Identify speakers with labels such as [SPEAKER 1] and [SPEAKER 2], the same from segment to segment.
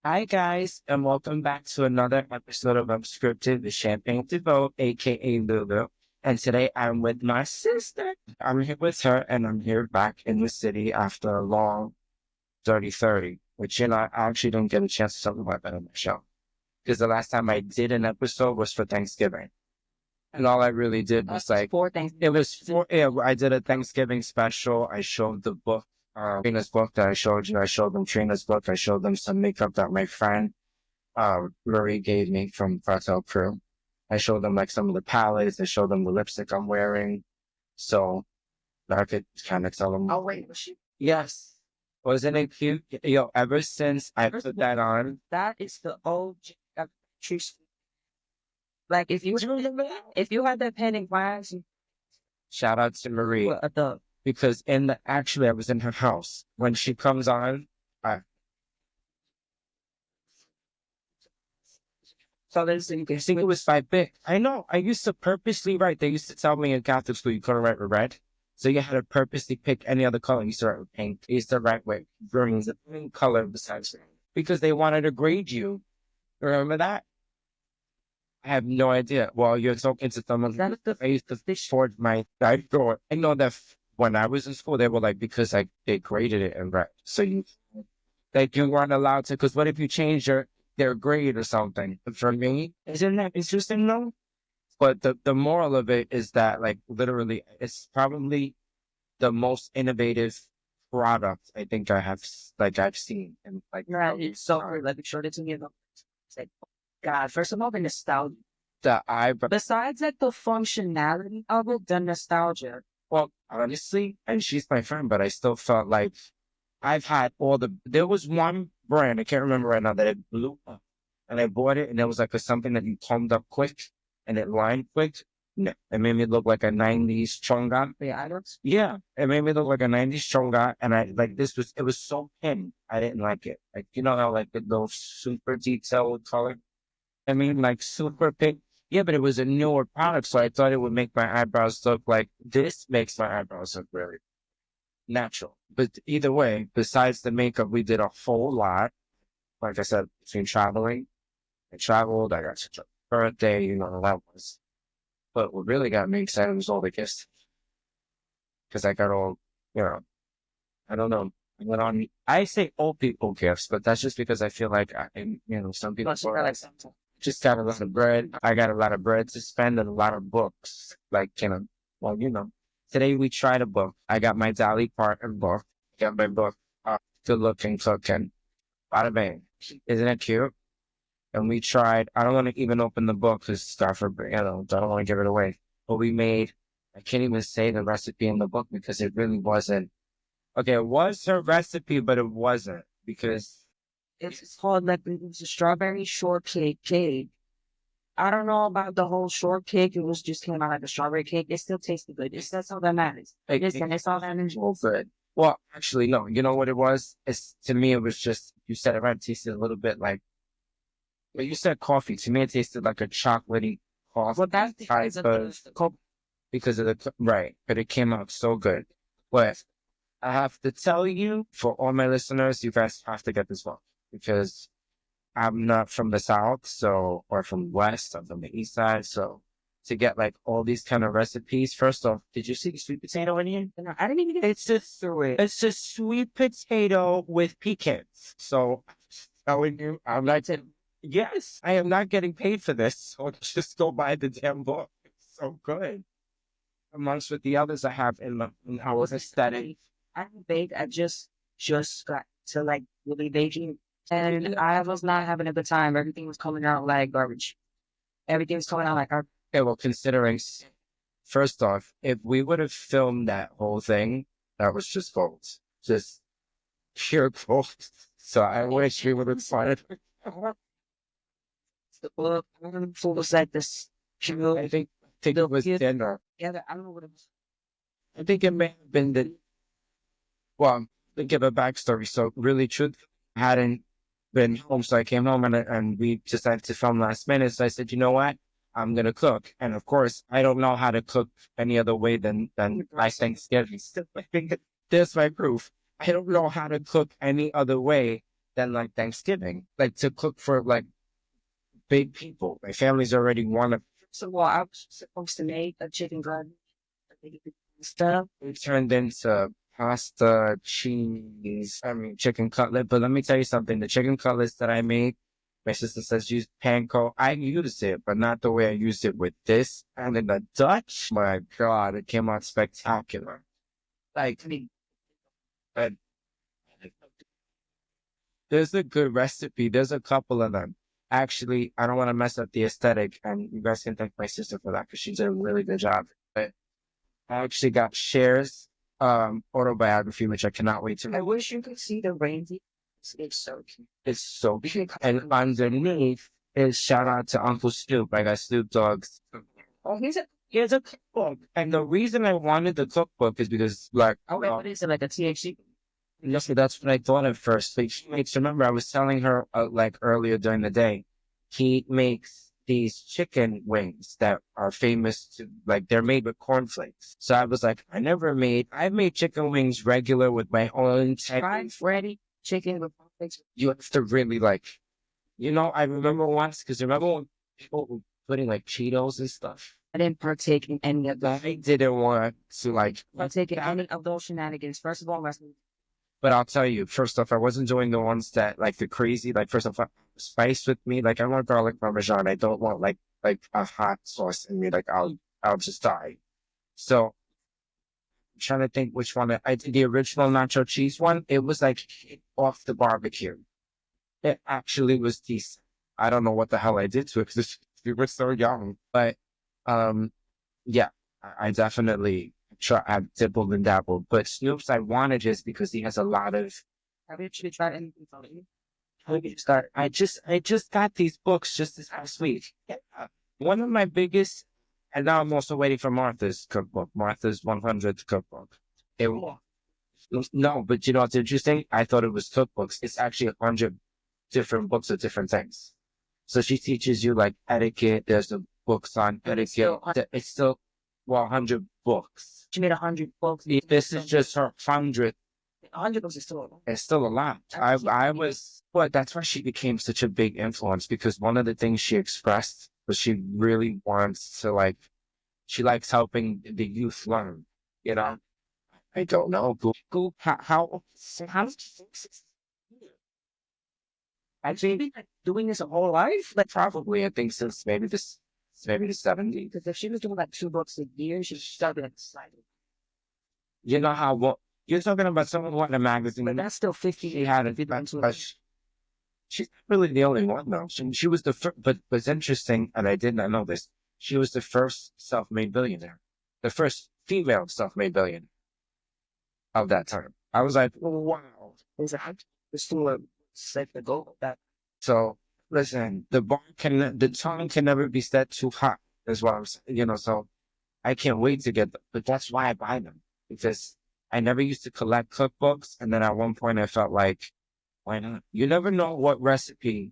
[SPEAKER 1] Hi guys, and welcome back to another episode of Unscripted with Champagne to Vote, aka Lulu. And today I'm with my sister. I'm here with her, and I'm here back in the city after a long 30-30, which I actually don't get a chance to talk about that on the show. Because the last time I did an episode was for Thanksgiving. And all I really did was
[SPEAKER 2] For things.
[SPEAKER 1] it was for, yeah, I did a Thanksgiving special. I showed the book, Trina's book that I showed you. I showed them Trina's book. I showed them some makeup that my friend, Marie gave me from Cartel Crew. I showed them like some of the palettes. I showed them the lipstick I'm wearing. So I could kind of tell them.
[SPEAKER 2] Oh wait, was she?
[SPEAKER 1] Yes. Wasn't it cute? Yo, ever since I put that on,
[SPEAKER 2] That is the OG of choose. Like if you had that pen in class,
[SPEAKER 1] shout out to Marie.
[SPEAKER 2] the
[SPEAKER 1] Because actually I was in her house. When she comes on, I,
[SPEAKER 2] so there's you can
[SPEAKER 1] I think it was 5 big. I know. I used to purposely write. They used to tell me in Catholic school you couldn't write with red. So you had to purposely pick any other color. You used to write with pink. You used to write with green, the color besides red. Because they wanted to grade you. Remember that? I have no idea. Well, you're talking to someone.
[SPEAKER 2] That's the
[SPEAKER 1] I used to forge my diaper. I know that when I was in school, they were like, because they graded it in red. So you weren't allowed to, because what if you change their grade or something? For me, isn't that interesting though? But the moral of it is that like literally it's probably the most innovative product I think I've seen and like
[SPEAKER 2] right. It's so great. Let me show it to you. It's like, God, first of all, the nostalgia.
[SPEAKER 1] the eye.
[SPEAKER 2] Besides like the functionality of it, the nostalgia.
[SPEAKER 1] Well, honestly, and she's my friend, but I still felt like I've had there was one brand, I can't remember right now, that it blew up. And I bought it and it was like something that you combed up quick and it lined quick. No, it made me look like a 90s chonga.
[SPEAKER 2] Yeah, I don't.
[SPEAKER 1] Yeah, it made me look like a 90s chonga. And it was so thin. I didn't like it. Like, you know how like those super detailed color? I mean, like super pink. Yeah, but it was a newer product. So I thought it would make my eyebrows look like this makes my eyebrows look really natural. But either way, besides the makeup, we did a whole lot. Like I said, between traveling, I traveled, I got such a birthday, that was. But what really got me excited was all the gifts. Because I got all, you know, I don't know. I went on, I say old people gifts, but that's just because I feel like, some people just got a lot of bread. I got a lot of bread to spend and a lot of books. Like, today we tried a book. I got my Dolly Parton book. Got my book, Good Looking Cooking. Bada bang. Isn't it cute? And we tried, I don't want to even open the book because stuff, don't want to give it away. But I can't even say the recipe in the book because it really wasn't. Okay, it was her recipe, but it wasn't because
[SPEAKER 2] It's called like it's a strawberry shortcake cake. I don't know about the whole shortcake. It was just came out like a strawberry cake. It still tasted good. That's all that matters. It's all that matters.
[SPEAKER 1] well, good. Well, actually, no. You know what it was? To me, it was just, you said it right, it tasted a little bit like, well, you said coffee. To me, it tasted like a chocolatey coffee.
[SPEAKER 2] Well, that's because of
[SPEAKER 1] because of right. But it came out so good. But I have to tell you, for all my listeners, you guys have to get this one because I'm not from the South, or from West, I'm from the East Side. So to get like all these kind of recipes, first off, did you see the sweet potato in here?
[SPEAKER 2] No, I didn't even get
[SPEAKER 1] It's a sweet potato with pecans. So telling you, I'm not saying, yes, I am not getting paid for this. So just go buy the damn book. It's so good. Amongst with the others I have in our aesthetic.
[SPEAKER 2] I baked. I just got to like really baking, and I was not having a good time. Everything was coming out like garbage. Everything was coming out like garbage.
[SPEAKER 1] Okay, well, considering, first off, if we would have filmed that whole thing, that was just gold. Just pure gold. So I wish we would have started.
[SPEAKER 2] The book was like this.
[SPEAKER 1] I think it was dinner.
[SPEAKER 2] Yeah, I don't know what it was.
[SPEAKER 1] I think it may have been well, to give a backstory. So really, truth, I hadn't been home. So I came home and we decided to film last minute. So I said, you know what? I'm going to cook. And of course, I don't know how to cook any other way than my Thanksgiving. I think there's my proof. I don't know how to cook any other way than like Thanksgiving, like to cook for like big people. My family's already one of.
[SPEAKER 2] So, well, I was supposed to make a chicken gun stuff.
[SPEAKER 1] It turned into pasta, cheese, chicken cutlet. But let me tell you something. The chicken cutlets that I made, my sister says use panko. I used it, but not the way I used it with this. And in the Dutch, my God, it came out spectacular. Like, but there's a good recipe. There's a couple of them. Actually, I don't want to mess up the aesthetic, and you guys can thank my sister for that because she did a really good job. But I actually got Cher's autobiography, which I cannot wait to
[SPEAKER 2] I
[SPEAKER 1] read.
[SPEAKER 2] wish you could see the reindeer. It's so cute.
[SPEAKER 1] It's so cute. And underneath is shout out to Uncle Snoop. I got Snoop Dogg's.
[SPEAKER 2] Oh,
[SPEAKER 1] Here's a cookbook. And the reason I wanted the cookbook is because, like,
[SPEAKER 2] oh, wait, what is it, like a THC?
[SPEAKER 1] yes, that's what I thought at first. Like, she makes, remember, I was telling her, like, earlier during the day, he makes these chicken wings that are famous to, like, they're made with cornflakes. So I was like, I've made chicken wings regular with my own type.
[SPEAKER 2] Ready chicken with cornflakes.
[SPEAKER 1] You have to really, like, I remember once, because remember when people were putting, like, Cheetos and stuff?
[SPEAKER 2] I didn't partake in any of that.
[SPEAKER 1] I didn't want to, like,
[SPEAKER 2] partake in any of those shenanigans. First of all, wrestling.
[SPEAKER 1] But I'll tell you, first off, I wasn't doing the ones that, like, the crazy, like, first off, spice with me. Like, I want garlic parmesan. I don't want, like a hot sauce in me. Like, I'll just die. So, I'm trying to think which one. I did the original nacho cheese one. It was, like, off the barbecue. It actually was decent. I don't know what the hell I did to it because we were so young. But, yeah, I definitely I've dibbled and dabbled, but Snoop's I wanted just because he has a lot of.
[SPEAKER 2] Have you actually tried anything from it?
[SPEAKER 1] I just got these books just this past week. Yeah. One of my biggest, and now I'm also waiting for Martha's cookbook, Martha's 100th cookbook. No, but you know what's interesting? I thought it was cookbooks. It's actually 100 different books of different things. So she teaches you like etiquette. There's the books on etiquette. It's still 100 books.
[SPEAKER 2] She made 100 books.
[SPEAKER 1] This is just her 100th.
[SPEAKER 2] 100 books is still a lot.
[SPEAKER 1] It's still a lot. But that's why she became such a big influence because one of the things she expressed was she really wants to she likes helping the youth learn, I don't know. How
[SPEAKER 2] I've been doing this a whole life?
[SPEAKER 1] like probably I think since maybe the 70s.
[SPEAKER 2] Because if she was doing like 2 books a year, she started excited.
[SPEAKER 1] You know how you're talking about someone who had a magazine,
[SPEAKER 2] but that's still 50.
[SPEAKER 1] She had it. She's not really the only one though. She was the first, but what's interesting, and I did not know this, she was the first self-made billionaire, the first female self-made billionaire of that time. I was like, wow,
[SPEAKER 2] There's still a set to go that.
[SPEAKER 1] So listen, the tongue can never be set too hot. Is what I'm saying. So I can't wait to get them. But that's why I buy them because I never used to collect cookbooks, and then at one point I felt like, why not? You never know what recipe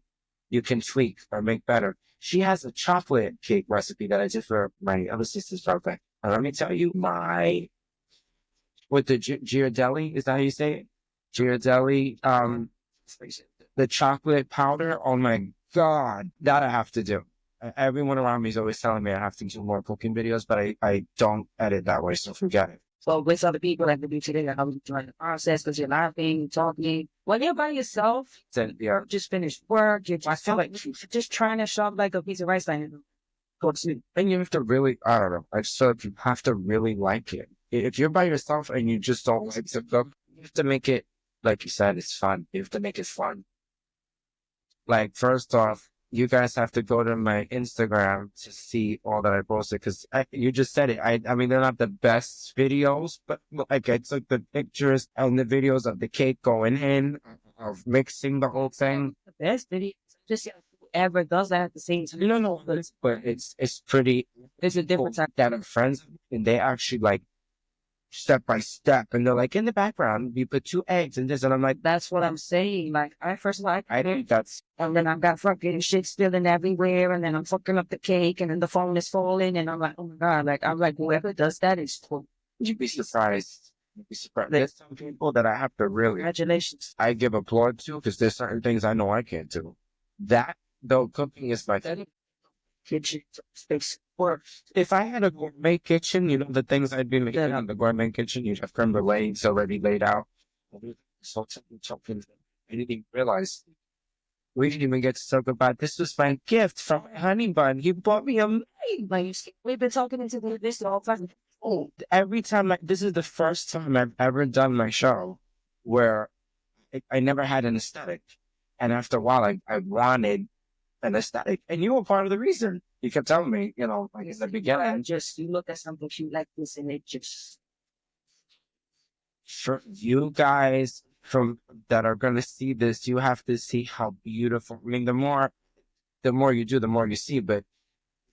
[SPEAKER 1] you can tweak or make better. She has a chocolate cake recipe that I did for my other sister's birthday. And let me tell you, with the Ghirardelli, is that how you say it? Ghirardelli, the chocolate powder. Oh my God, that I have to do. Everyone around me is always telling me I have to do more cooking videos, but I don't edit that way, so forget it.
[SPEAKER 2] So with other people like to do today, like how you trying the process because you're laughing, talking. When you're by yourself,
[SPEAKER 1] then yeah,
[SPEAKER 2] just finished work, you're just trying to shove like a piece of rice line. Go to sleep.
[SPEAKER 1] And you have to really, I don't know. You have to really like it. If you're by yourself and you just don't like to cook, you have to make it, like you said, it's fun. You have to make it fun. Like, first off, you guys have to go to my Instagram to see all that I posted because you just said it. I mean, they're not the best videos, but like I took the pictures and the videos of the cake going in, of mixing the whole thing.
[SPEAKER 2] The best video, just whoever does that at the same time.
[SPEAKER 1] No, but it's pretty.
[SPEAKER 2] There's a different type
[SPEAKER 1] that are friends and they actually like step by step, and they're like in the background you put 2 eggs and this, and I'm like,
[SPEAKER 2] that's what I'm saying. Like I first like
[SPEAKER 1] I think that's,
[SPEAKER 2] and then I've got fucking shit spilling everywhere, and then I'm fucking up the cake, and then the phone is falling, and I'm like, oh my God, like I'm like whoever does that is cool.
[SPEAKER 1] You'd be surprised. You'd be surprised. There's some people that I have to really,
[SPEAKER 2] Congratulations.
[SPEAKER 1] I give applaud to because there's certain things I know I can't do. That, though, cooking is my thing. Kitchen space. Or if I had a gourmet kitchen, you know, the things I'd be making in the gourmet kitchen, you'd have creme brulees already laid out. So something I didn't even realize. We didn't even get to talk about this. Was my gift from Honey Bun. He bought me a maid. Like,
[SPEAKER 2] We've been talking into this all the time.
[SPEAKER 1] oh, every time, like, this is the first time I've ever done my show where I never had an aesthetic. And after a while, I wanted an aesthetic. And you were part of the reason. You kept telling me, you know, like in the beginning.
[SPEAKER 2] Just you look at something cute like this and it just
[SPEAKER 1] For you guys from that are going to see this, you have to see how beautiful. I mean, the more you do, the more you see. But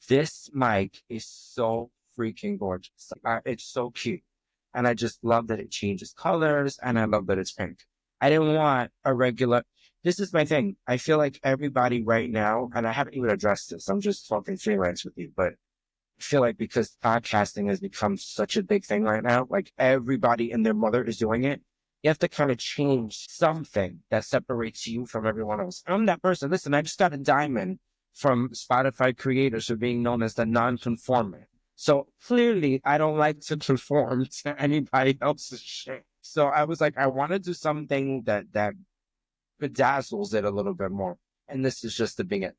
[SPEAKER 1] this mic is so freaking gorgeous. It's so cute. And I just love that it changes colors and I love that it's pink. I didn't want a regular. This is my thing. I feel like everybody right now, and I haven't even addressed this. I'm just talking freelance with you, but I feel like because podcasting has become such a big thing right now, like everybody and their mother is doing it. You have to kind of change something that separates you from everyone else. I'm that person. Listen, I just got a diamond from Spotify creators for being known as the non-conformant. So clearly I don't like to conform to anybody else's shit. So I was like, I want to do something that bedazzles it a little bit more. And this is just the beginning,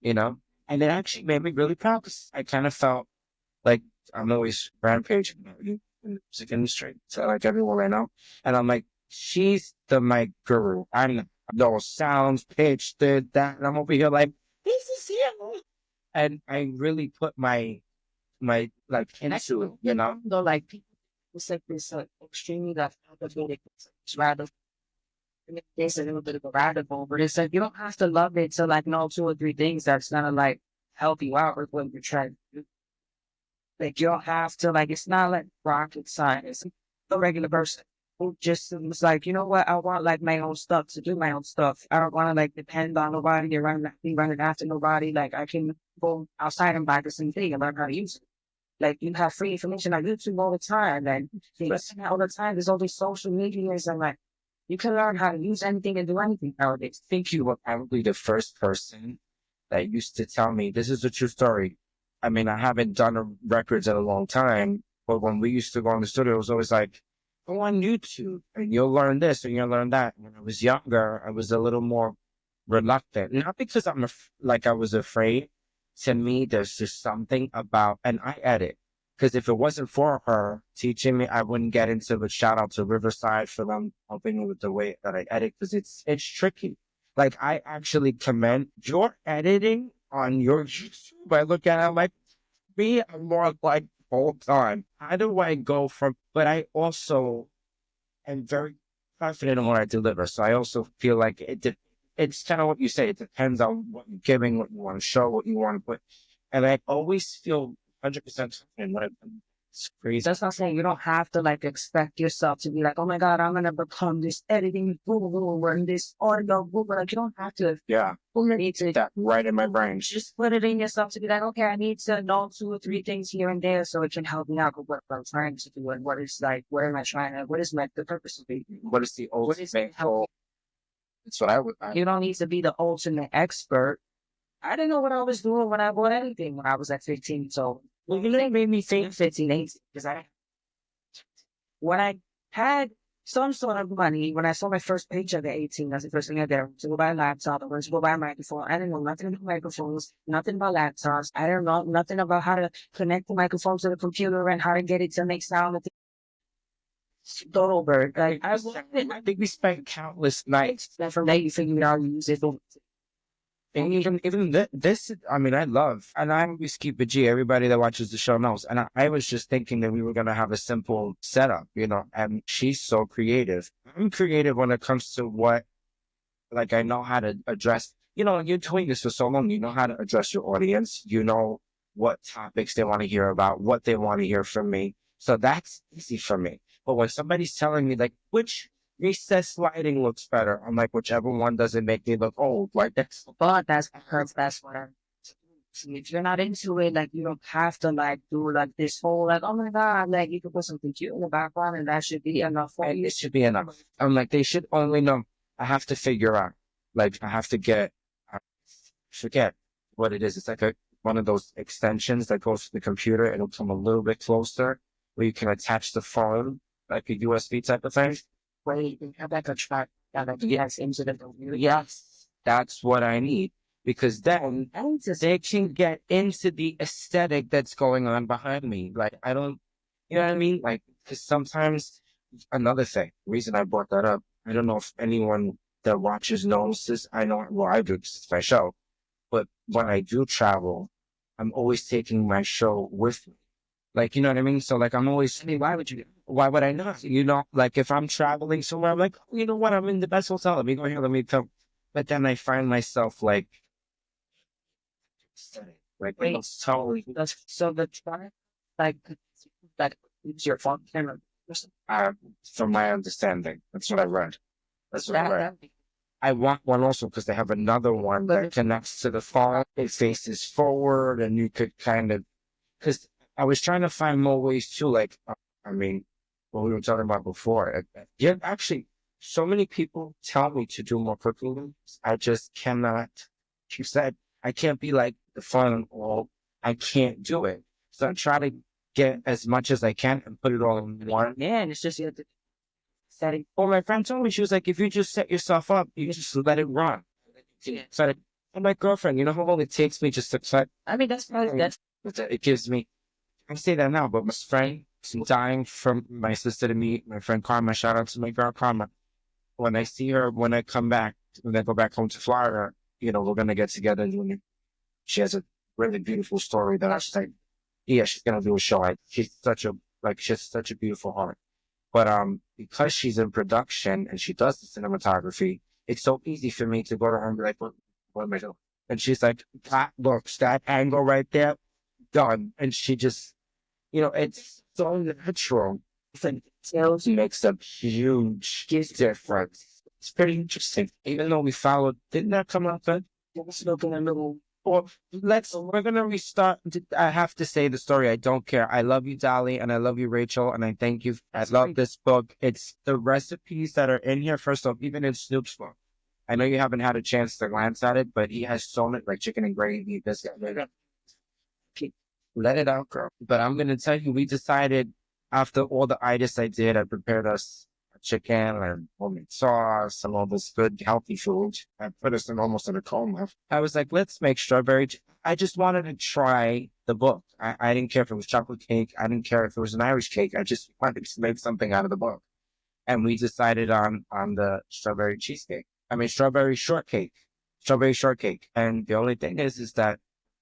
[SPEAKER 1] you know? And it actually made me really proud. I kind of felt like I'm always rampaging in the music industry. So like everyone right now. And I'm like, she's the mic guru. I'm those sounds, pitch, that. And I'm over here like, this is you. And I really put my like into it, you know?
[SPEAKER 2] though like people it's like this extremely that it's rather there's a little bit of a rabbit hole, but it's like you don't have to love it to like know 2 or 3 things that's gonna like help you out with what you're trying to do. Like you don't have to like it's not like rocket science. It's a regular person who just was like, you know what, I want like my own stuff to do my own stuff. I don't want to like depend on nobody or be running after nobody. Like I can go outside and buy the same thing and learn how to use it. Like you have free information on YouTube all the time, and all the time. There's all these social medias, and like you can learn how to use anything and do anything nowadays.
[SPEAKER 1] I think you were probably the first person that used to tell me this is a true story. I mean, I haven't done records in a long time, but when we used to go in the studio, it was always like, go on YouTube and you'll learn this and you'll learn that. When I was younger, I was a little more reluctant, not because like I was afraid. To me, there's just something about, and I edit. Because if it wasn't for her teaching me, I wouldn't get into it. Shout out to Riverside for them helping me with the way that I edit, because it's tricky. Like I actually commend your editing on your YouTube. I look at it I'm like, me, I'm more like hold on. How do I go from? But I also am very confident in what I deliver. So I also feel like it's kind of what you say. It depends on what you're giving, what you want to show, what you want to put. And I always feel 100% confident when it's crazy.
[SPEAKER 2] That's not saying you don't have to like expect yourself to be like, oh my God, I'm gonna become this editing guru and this audio guru. Like you don't have to.
[SPEAKER 1] Yeah,
[SPEAKER 2] You need to
[SPEAKER 1] that right in my brain.
[SPEAKER 2] just put it in yourself to be like, okay, I need to know 2 or 3 things here and there so it can help me out with what I'm trying to do and what is like, what am I trying to, what is the purpose of it?
[SPEAKER 1] What is the
[SPEAKER 2] What is
[SPEAKER 1] ultimate goal? That's what I would.
[SPEAKER 2] You don't need to be the ultimate expert. I didn't know what I was doing when I bought anything when I was at 15. So well, you really made me think 15, 18, because when I had some sort of money, when I saw my first paycheck at 18, that's the first thing I did. To go buy a laptop, I went to go buy a microphone. I didn't know nothing about microphones, nothing about laptops. I didn't know nothing about how to connect the microphone to the computer and how to get it to make sound. Total bird. Like
[SPEAKER 1] I think we spent countless nights.
[SPEAKER 2] that from there you figured out you use it.
[SPEAKER 1] And even this, I mean, I love, and I always keep it G. Everybody that watches the show knows. And I was just thinking that we were going to have a simple setup, you know, and she's so creative. I'm creative when it comes to what, like, I know how to address, you know, you're doing this for so long. You know how to address your audience. You know what topics they want to hear about, what they want to hear from me. So that's easy for me. But when somebody's telling me, like, which recess lighting looks better, I'm like, whichever one doesn't make me look old. Like, that's
[SPEAKER 2] But that's what I'm If you're not into it, like you don't have to like do like this whole like, oh my god, like you can put something cute in the background and that should be enough for
[SPEAKER 1] And
[SPEAKER 2] you.
[SPEAKER 1] it should be enough. I'm like, they should only know. I have to figure out. Like, I have to get. I forget what it is. It's like one of those extensions that goes to the computer. It'll come a little bit closer, where you can attach the phone, like a USB type of thing.
[SPEAKER 2] Where you can have like a track that like yes into the computer.
[SPEAKER 1] Yes, that's what I need because then they can get into the aesthetic that's going on behind me. Like, I don't, you know what I mean? Like, because sometimes another thing, reason I brought that up, I don't know if anyone that watches knows this. I know, well, I do because it's my show. But when I do travel, I'm always taking my show with me. Like, you know what I mean? So, like, I'm always,
[SPEAKER 2] I mean, why would you?
[SPEAKER 1] why would I not? You know, like if I'm traveling somewhere, I'm like, oh, you know what? I'm in the best hotel. Let me go here. Let me come. But then I find myself like,
[SPEAKER 2] Wait,
[SPEAKER 1] so,
[SPEAKER 2] so the track like that is your phone camera.
[SPEAKER 1] from my understanding, that's what I read. That's what I read.
[SPEAKER 2] That,
[SPEAKER 1] I want one also because they have another one that connects to the phone. It faces forward and you could kind of, because I was trying to find more ways too. Like, I mean, what we were talking about before. Yeah, actually, so many people tell me to do more cooking. I just cannot. She said, I can't be like the phone or I can't do it. So I try to get as much as I can and put it all in one.
[SPEAKER 2] yeah, and it's just you have to setting.
[SPEAKER 1] Well, my friend told me, she was like, if you just set yourself up, you just let it run. So and my girlfriend, you know how long it takes me just to set?
[SPEAKER 2] I mean, that's probably that's
[SPEAKER 1] It gives me, I say that now, but my friend is dying from my sister to meet my friend Karma. Shout out to my girl Karma. When I see her, when I come back, when I go back home to Florida, you know, we're going to get together. And she has a really beautiful story that I was like, yeah, she's going to do a show. She's such a beautiful heart. But because she's in production and she does the cinematography, it's so easy for me to go to her and be like, what am I doing? And she's like, that looks, that angle right there, done. And she just, you know, it's so natural. It's like, it makes a huge difference. It's pretty interesting. Even though we followed, didn't that come out good? Let's look in a little. Or we're going to restart. I have to say the story. I don't care. I love you, Dolly, and I love you, Rachel, and I thank you. I love this book. It's the recipes that are in here. First off, even in Snoop's book. I know you haven't had a chance to glance at it, but he has so much, like chicken and gravy, this, let it out, girl. But I'm going to tell you, we decided after all the itis I did, I prepared us chicken and homemade sauce and all this good healthy food. I put us in almost in a coma. I was like, let's make strawberry. I just wanted to try the book. I didn't care if it was chocolate cake. I didn't care if it was an Irish cake. I just wanted to make something out of the book. And we decided on the strawberry cheesecake. I mean, strawberry shortcake. And the only thing is that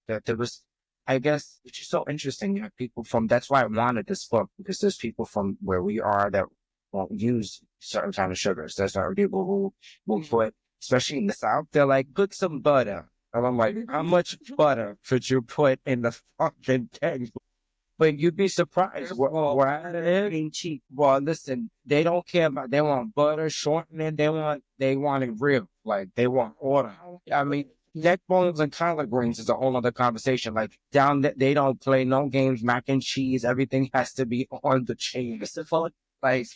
[SPEAKER 1] there was, I guess, which is so interesting. You have people from, that's why I wanted this book, because there's people from where we are that won't use certain kind of sugars. There's certain people who will put, especially in the South, they're like, put some butter. And I'm like, how much butter could you put in the fucking thing? But you'd be surprised. We're being cheap. Well, listen, they don't care about, they want butter, shortening, they want it real. Like, they want order. I mean, neck bones and collard greens is a whole other conversation. Like, down there, they don't play no games, mac and cheese, everything has to be on the chain. It's the full, like,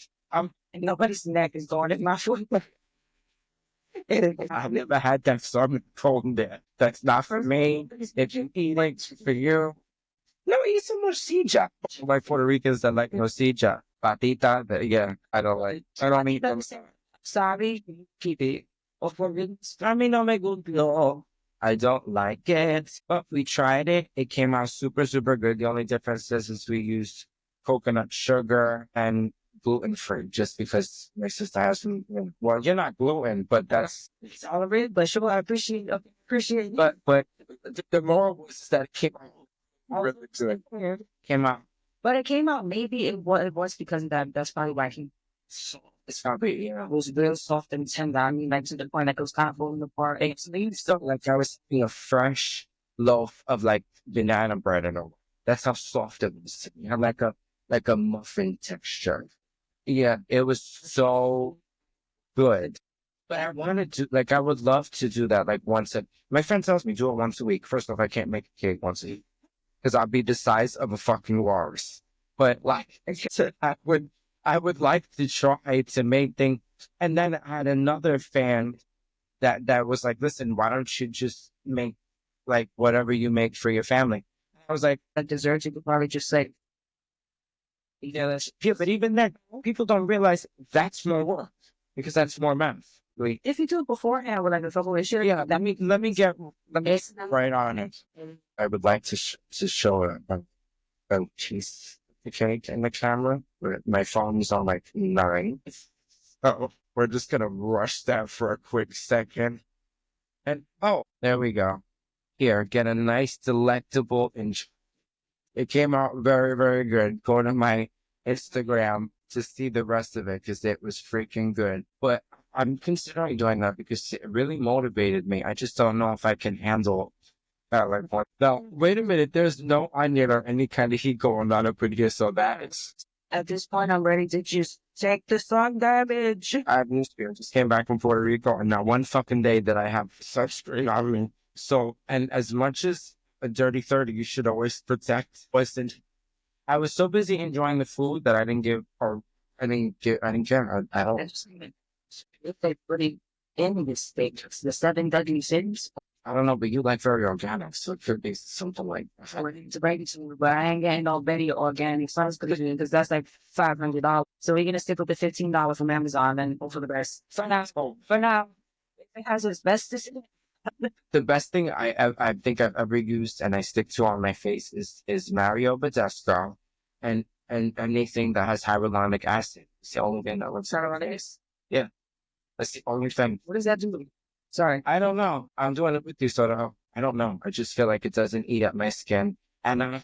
[SPEAKER 1] nobody's neck is going in my foot. I've never had that stomach cold there. That's not for me. If you eat it, for you. No, eat some morcilla. Like Puerto Ricans that like morcilla. Patita, yeah, I don't like. I don't eat them. Sorry, keep it. I mean, no me gusto. I don't like it, but we tried it. It came out super, super good. The only difference is we used coconut sugar and gluten-free, just because my sister has some, well, you're not gluten, but that's, it's all of it, but sure, I appreciate it. But the moral was that it came out really good. Came out.
[SPEAKER 2] but it came out maybe it was because of that. That's probably why he
[SPEAKER 1] So it's probably,
[SPEAKER 2] it was real soft and tender. I mean, like to the point that it was kind of falling apart.
[SPEAKER 1] it's stuff like I was eating a fresh loaf of like banana bread and all. That's how soft it was. You have like a muffin texture. Yeah, it was so good. But I wanted to, like, I would love to do that, like, my friend tells me do it once a week. First off, I can't make a cake once a week because I'll be the size of a fucking walrus. But, like, I would like to try to make things. And then I had another fan that was like, listen, why don't you just make, like, whatever you make for your family? I was like,
[SPEAKER 2] Like dessert, you could probably just say,
[SPEAKER 1] yeah, but even then, people don't realize that's more work because that's more math.
[SPEAKER 2] if you do it beforehand with like a couple of
[SPEAKER 1] Yeah, let me get right on it. I would like to to show a cheese cake in the camera, but my phone's on like 9. So we're just gonna rush that for a quick second. And oh, there we go. Here, get a nice delectable inch. It came out very, very good. Go to my Instagram to see the rest of it because it was freaking good. But I'm considering doing that because it really motivated me. I just don't know if I can handle that. Like, what? Now, wait a minute. There's no onion or any kind of heat going on up in here, so that is.
[SPEAKER 2] at this point, I'm ready to just take the sun damage.
[SPEAKER 1] I've just came back from Puerto Rico, and not one fucking day that I have such straight on me. So, and as much as a dirty 30, you should always protect. I was so busy enjoying the food that I didn't I didn't care at all.
[SPEAKER 2] If they pretty in this state, the 7 deadly sins.
[SPEAKER 1] I don't know, but you like very organic, so it could be something like
[SPEAKER 2] To break it to me, but I ain't getting no very organic sauce because that's like $500. So we're gonna stick with the $15 from Amazon and hope for the best. For now, it has asbestos in it.
[SPEAKER 1] the best thing I think I've ever used and I stick to on my face is Mario Badesco and anything that has hyaluronic acid. It's the only thing that looks
[SPEAKER 2] Hyaluronic?
[SPEAKER 1] Yeah, that's the only thing.
[SPEAKER 2] What does that do? Sorry.
[SPEAKER 1] I don't know. I'm doing it with you, so I don't know. I just feel like it doesn't eat up my skin. And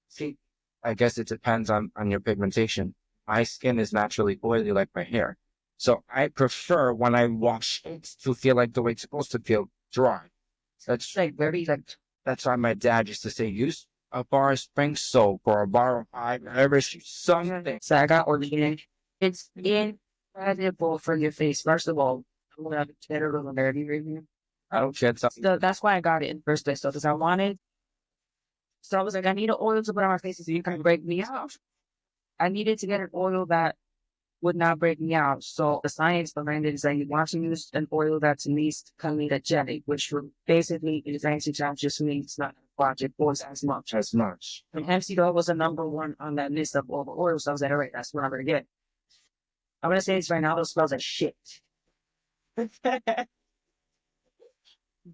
[SPEAKER 1] see, I guess it depends on your pigmentation. My skin is naturally oily like my hair. So I prefer when I wash it to feel like the way it's supposed to feel dry. That's
[SPEAKER 2] Like very like
[SPEAKER 1] that's why my dad used to say, use a bar of spring soap or a bar of whatever something.
[SPEAKER 2] so I got organic. It's incredible for your face. First of all, I'm gonna have a better little nerdy review.
[SPEAKER 1] I don't care.
[SPEAKER 2] So that's why I got it in the first place. So because I wanted. So I was like, I need an oil to put on my face so you can break me out. I needed to get an oil that would not break me out. So the science behind it is that you want to use an oil that's least comedogenic, which basically in fancy terms just means not project force as much. And MCT oil was the number one on that list of all the oils. So I was like, all right, that's what I'm gonna get. I'm gonna say this right now, those smells like shit.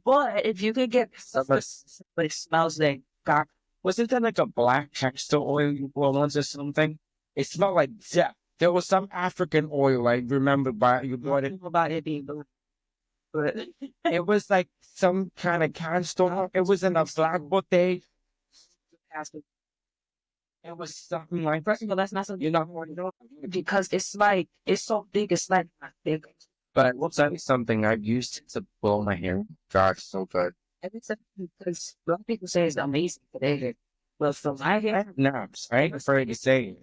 [SPEAKER 2] But if you could get but it smells like cock.
[SPEAKER 1] Wasn't there like a black castor oil you bought once or something? It smelled like death. There was some African oil I remember you bought it.
[SPEAKER 2] About it being but
[SPEAKER 1] It was like some kind of castor oil. It was in a black bouteille. It was something like
[SPEAKER 2] first of all, that's not something you know because it's like it's so big, it's like not big.
[SPEAKER 1] But I will tell you something. I've used it to blow my hair. God, it's so good.
[SPEAKER 2] And it's because a lot of people say it's amazing today. But for my hair,
[SPEAKER 1] Nerves. I ain't afraid to say it.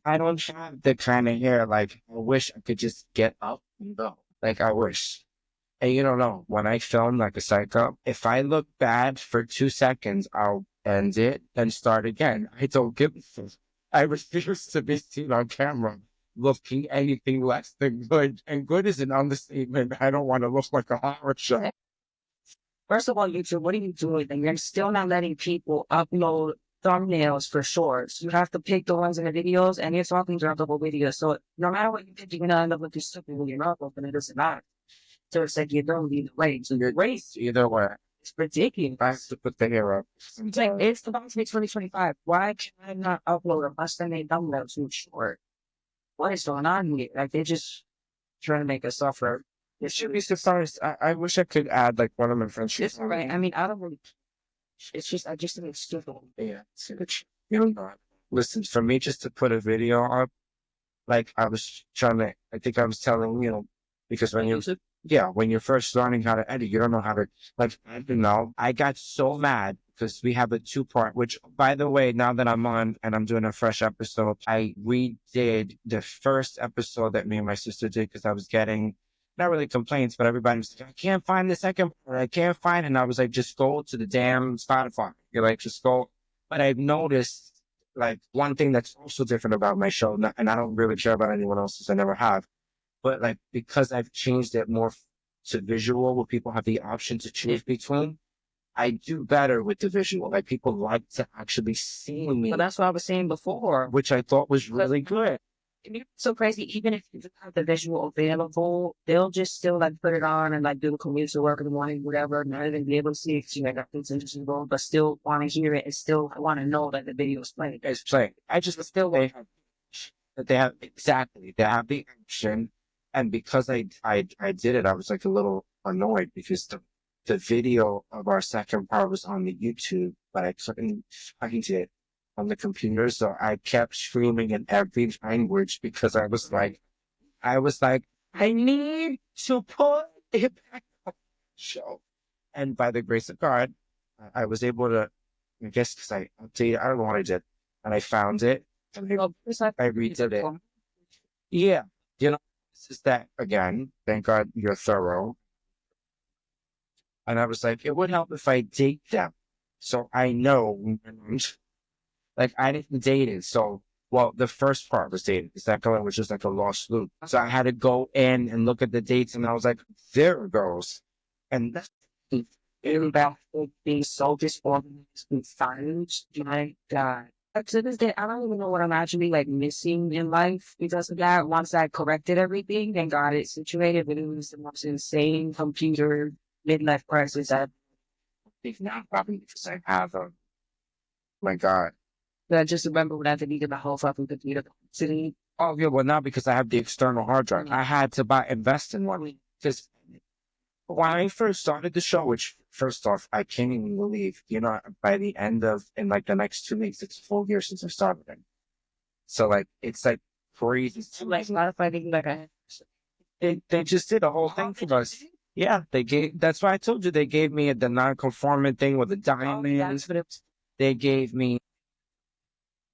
[SPEAKER 1] I don't have the kind of hair like I wish I could just get up and go. Like I wish. And you don't know, when I film like a psycho, if I look bad for 2 seconds, I'll end it and start again. I don't give a fuck. I refuse to be seen on camera looking anything less than good. And good is an understatement. I don't want to look like a horror show.
[SPEAKER 2] first of all, YouTube, what are you doing? And you're still not letting people upload thumbnails for shorts. You have to pick the ones in the videos, and you're talking throughout the whole video. So no matter what you pick, you're gonna end up with this stupid when you're not open. It doesn't matter. So it's like you don't need to wait. So you're race
[SPEAKER 1] Either way,
[SPEAKER 2] it's ridiculous.
[SPEAKER 1] I have to put the hair up.
[SPEAKER 2] It's like it's the box 2025. Why can I not upload a Mustang thumbnail too short? What is going on here? Like they're just trying to make us suffer.
[SPEAKER 1] It should be surprised. I wish I could add like one of my friends.
[SPEAKER 2] It's all right. I mean, I don't really. It's just I just think it's stupid.
[SPEAKER 1] Yeah. You know, listen, for me just to put a video up, like I was trying to, I think I was telling, because when you're first learning how to edit, you don't know how to, like, I don't know. I got so mad because we have a 2-part, which by the way, now that I'm on and I'm doing a fresh episode, I redid the first episode that me and my sister did because I was getting not really complaints, but everybody was like, I can't find the second part. I can't find it. And I was like, just go to the damn Spotify. You're like, just go. But I've noticed like one thing that's also different about my show, and I don't really care about anyone else's. I never have. But like, because I've changed it more to visual where people have the option to choose between, I do better with the visual. Like people like to actually see me.
[SPEAKER 2] But that's what I was saying before.
[SPEAKER 1] Which I thought was really good.
[SPEAKER 2] It's so crazy. Even if you have the visual available, they'll just still like put it on and like do the commute to work in the morning, whatever, not even be able to see it. You know, got things interesting going, but still want to hear it and still want to know that the video is playing.
[SPEAKER 1] It's playing. I just still they have exactly they have the action, and because I did it, I was like a little annoyed because the video of our second part was on the YouTube, but I couldn't find it on the computer, so I kept screaming in every language because I was like, I need to put it back on the show. And by the grace of God, I was able to, I guess, because I updated, I don't know what I did, and I found it, and I redid it. Yeah, you know, this is that again. Thank God you're thorough. And I was like, it would help if I date them, so I know. Like I didn't date it, so well, the first part was dated. The second one was just like a lost loop. So I had to go in and look at the dates, and I was like, there it goes. And that's about being so disorganized and silent. My God. To this day, I don't even know what I'm actually like missing in life because of that. Once I corrected everything and got it situated, but it was the most insane computer midlife crisis I've now probably because I have a my God. I just remember when I deleted the whole fucking computer. City. Oh yeah, well not because I have the external hard drive. I had to invest in one because when I first started the show, which first off, I can't even believe, by the end of in like the next 2 weeks, it's a full year since I started it. So like it's like crazy. It's like not if I think like they just did a whole thing for us. Yeah, that's why I told you they gave me the non-conforming thing with the diamonds. They gave me.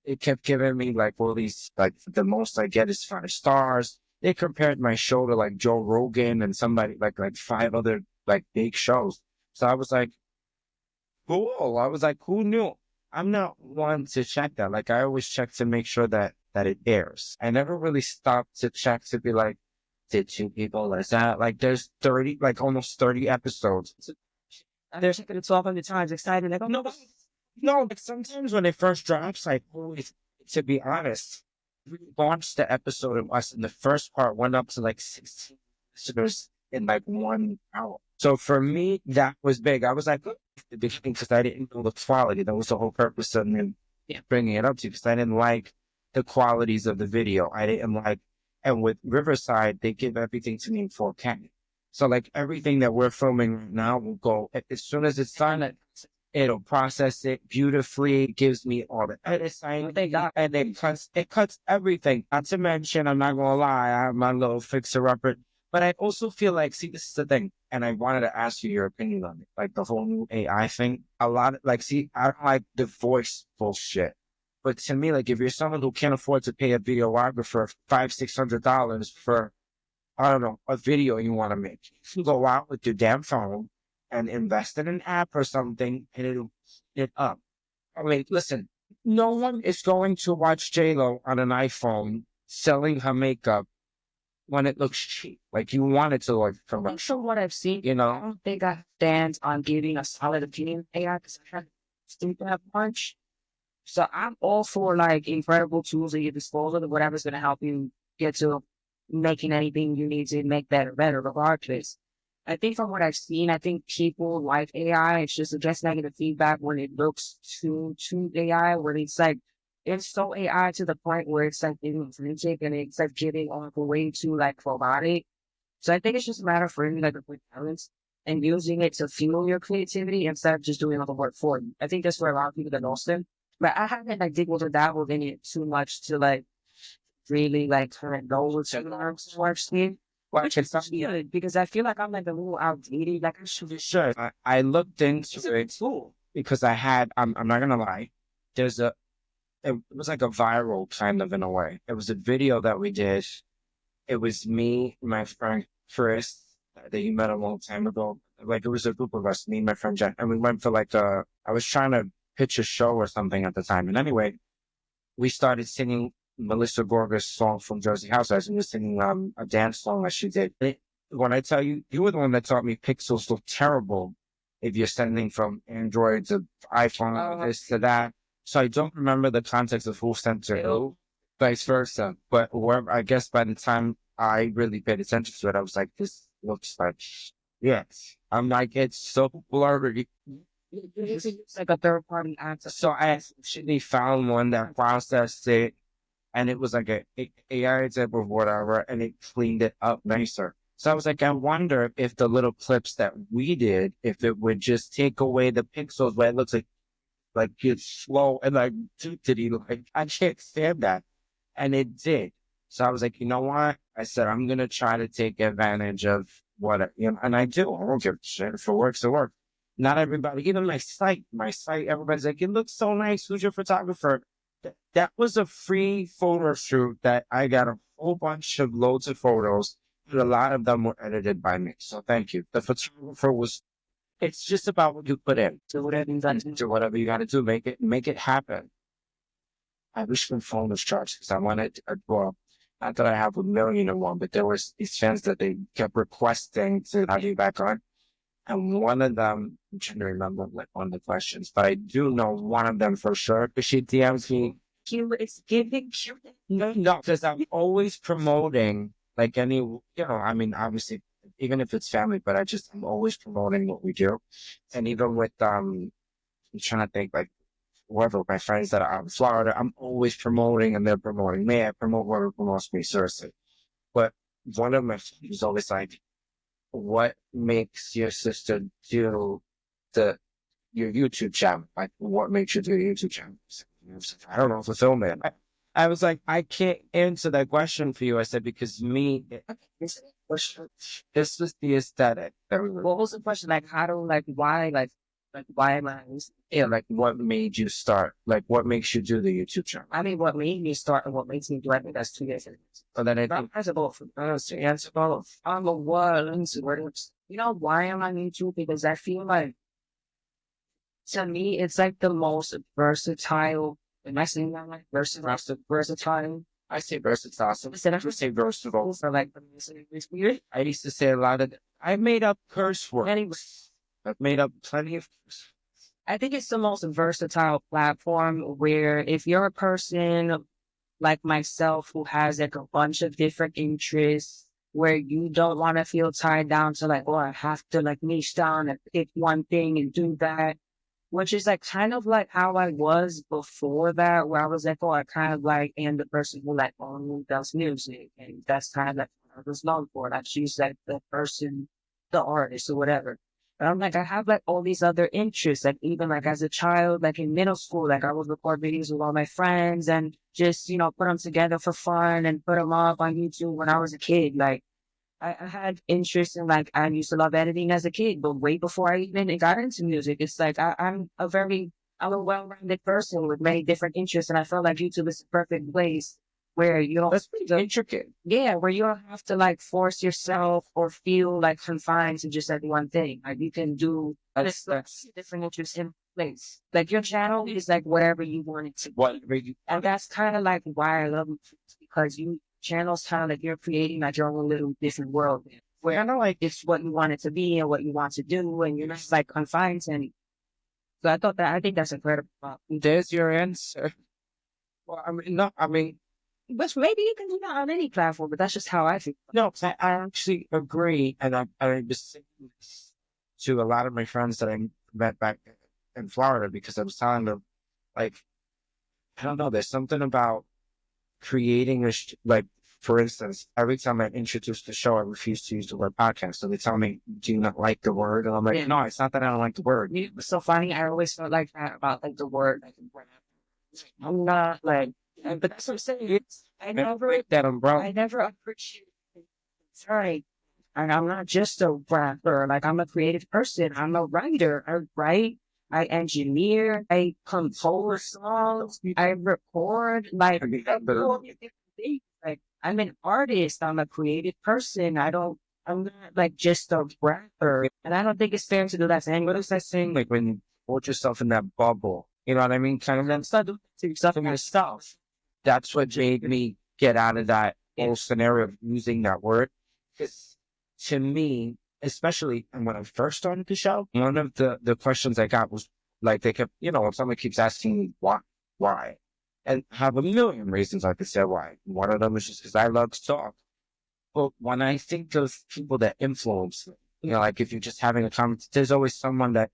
[SPEAKER 1] It kept giving me like all these, like the most I get is 5 stars. They compared my show to like Joe Rogan and somebody like 5 other like big shows. So I was like, cool. I was like, who knew? I'm not one to check that. Like I always check to make sure that it airs. I never really stopped to check to be like, did 2 people? Is that like there's 30, like almost 30 episodes. There's like it's 1,200 times excited. Like, oh no. No, like sometimes when it first drops, I always, to be honest, we launched the episode of us, and the first part went up to like 16 listeners in like 1 hour. So for me, that was big. I was like, because I didn't know the quality. That was the whole purpose of me bringing it up to you, because I didn't like the qualities of the video. I didn't like, and with Riverside, they give everything to me in 4K. So like everything that we're filming right now will go, as soon as it's done, it'll process it beautifully, gives me all the editing, and it cuts everything. Not to mention, I'm not gonna lie, I have my little fixer-upper, but I also feel like, see, this is the thing, and I wanted to ask you your opinion on it, like the whole new AI thing. A lot of, like, see, I don't like the voice bullshit, but to me, like, if you're someone who can't afford to pay a videographer $500-600 for, I don't know, a video you want to make, you go out with your damn phone and invest in an app or something, and it'll get up. I mean, listen, no one is going to watch J-Lo on an iPhone selling her makeup when it looks cheap. Like, you want it to look from from what I've seen, I don't think I stand on giving a solid opinion AI because I haven't seen that much. So I'm all for, like, incredible tools at your disposal, whatever's going to help you get to making anything you need to make better regardless. I think from what I've seen, I think people like AI. It's just against negative feedback when it looks too AI, where it's like, it's so AI to the point where it's like inauthentic and it's like giving off a way too like robotic. So I think it's just a matter of finding like a good balance and using it to fuel your creativity instead of just doing all the work for you. I think that's where a lot of people get lost in. But I haven't like dabbled or dabbled in it too much to like really like kind of know what's in our work scheme. Which is good because I feel like I'm like a little outdated. Like I should. Sure. I looked into it. Cool. because I'm not gonna lie, there's it was like a viral kind of in a way. It was a video that we did. It was me, my friend Chris, that you met a long time ago. Like it was a group of us, me and my friend Jack, and we went for like I was trying to pitch a show or something at the time. And anyway, we started singing Melissa Gorga's song from Jersey Housewives, and we were singing a dance song that she did. When I tell you, you were the one that taught me pixels look terrible if you're sending from Android to iPhone, this to that. So I don't remember the context of who sent to who, vice versa. But whoever, I guess by the time I really paid attention to it, I was like, this looks like, yes. I'm like, it's so blurry.
[SPEAKER 2] It's like a third party answer.
[SPEAKER 1] So I actually found one that processed it, and it was like a AI type of whatever, and it cleaned it up nicer. So I was like, I wonder if the little clips that we did, if it would just take away the pixels where it looks like it's slow and like tootity, like I can't stand that. And it did. So I was like, you know what? I said, I'm gonna try to take advantage of what and I do. I don't give a shit. If it works, it works. Not everybody, even my site, everybody's like, it looks so nice. Who's your photographer? That was a free photo shoot that I got a whole bunch of loads of photos, and a lot of them were edited by me. So thank you. The photographer was, it's just about what you put in. Do whatever you got to do, whatever you got to do, make it happen. I wish my phone was charged because I wanted, well, not that I have 1,000,001, but there was these fans that they kept requesting to have you back on. And one of them, I'm trying to remember like one of the questions, but I do know one of them for sure because she DMs me. It's giving cute. No, because I'm always promoting like any, I mean, obviously, even if it's family, but I'm always promoting what we do. And even with, I'm trying to think like whoever my friends that are out in Florida, I'm always promoting and they're promoting me. I promote whoever promotes me, seriously. But one of my friends is always like, what makes your sister do the your YouTube channel? Like, what makes you do your YouTube channel? I don't know, fulfillment. I was like, I can't answer that question for you. I said, because this was the aesthetic.
[SPEAKER 2] What was the question? Like, how do, like, why am I?
[SPEAKER 1] Yeah, like, what made you start? Like, what makes you do the YouTube channel?
[SPEAKER 2] I mean, what made me start and what makes me do it, I think that's 2 different things.
[SPEAKER 1] But then I think,
[SPEAKER 2] As a both, to answer both. I'm a world. You know, why am I on YouTube? Because I feel like, to me, it's like the most versatile. Am I saying that like versatile?
[SPEAKER 1] I say versatile. So I never say versatile.
[SPEAKER 2] So like, it's weird.
[SPEAKER 1] I used to say a lot of, I made up curse words.
[SPEAKER 2] Anyway,
[SPEAKER 1] I've made up plenty of.
[SPEAKER 2] I think it's the most versatile platform where if you're a person like myself who has like a bunch of different interests where you don't want to feel tied down to like, oh, I have to like niche down and pick one thing and do that, which is like kind of like how I was before that, where I was like, oh, I kind of like am the person who like only does music. And that's kind of like what I was known for. Like she's like the person, the artist or whatever. But I'm like, I have like all these other interests, like even like as a child, like in middle school, like I would record videos with all my friends and just, put them together for fun and put them up on YouTube when I was a kid. Like I had interest in like, I used to love editing as a kid, but way before I even got into music, it's like I'm a well-rounded person with many different interests. And I felt like YouTube is the perfect place where you don't,
[SPEAKER 1] That's pretty intricate.
[SPEAKER 2] yeah, where you don't have to like force yourself or feel like confined to just like one thing. Like you can do different interests in place. Like your channel is like whatever you want it to be. And that's kind of like why I love it because channels kind of like you're creating like your own little different world where I know like it's what you want it to be and what you want to do and you're not like confined to anything. So I think that's incredible.
[SPEAKER 1] There's your answer. Well, I mean, no, I mean,
[SPEAKER 2] but maybe you can do that on any platform, but that's just how I feel.
[SPEAKER 1] no, I actually agree. And I was saying this to a lot of my friends that I met back in Florida because I was telling them, like, I don't know, there's something about creating like, for instance, every time I introduce the show, I refuse to use the word podcast. So they tell me, do you not like the word? And I'm like, no, it's not that I don't like the word.
[SPEAKER 2] It's so funny. I always felt like that about like the word. Like, I'm not like, but that's what I'm saying. I never appreciate it. Sorry. And I'm not just a rapper. Like I'm a creative person. I'm a writer. I write. I engineer, I compose songs, I record, like, I do all these different things. Like, I'm an artist, I'm a creative person. I'm not like just a rapper. And I don't think it's fair to do that to anyone.
[SPEAKER 1] What is that saying? Like when you put yourself in that bubble, you know what I mean? Kind of then start doing stuff in yourself. That's what made me get out of that whole scenario of using that word. Because to me, especially when I first started the show, one of the questions I got was like, they kept, when someone keeps asking me why, and I have a million reasons I could say why. One of them is just because I love to talk. But when I think of people that influence me, like if you're just having a comment, there's always someone that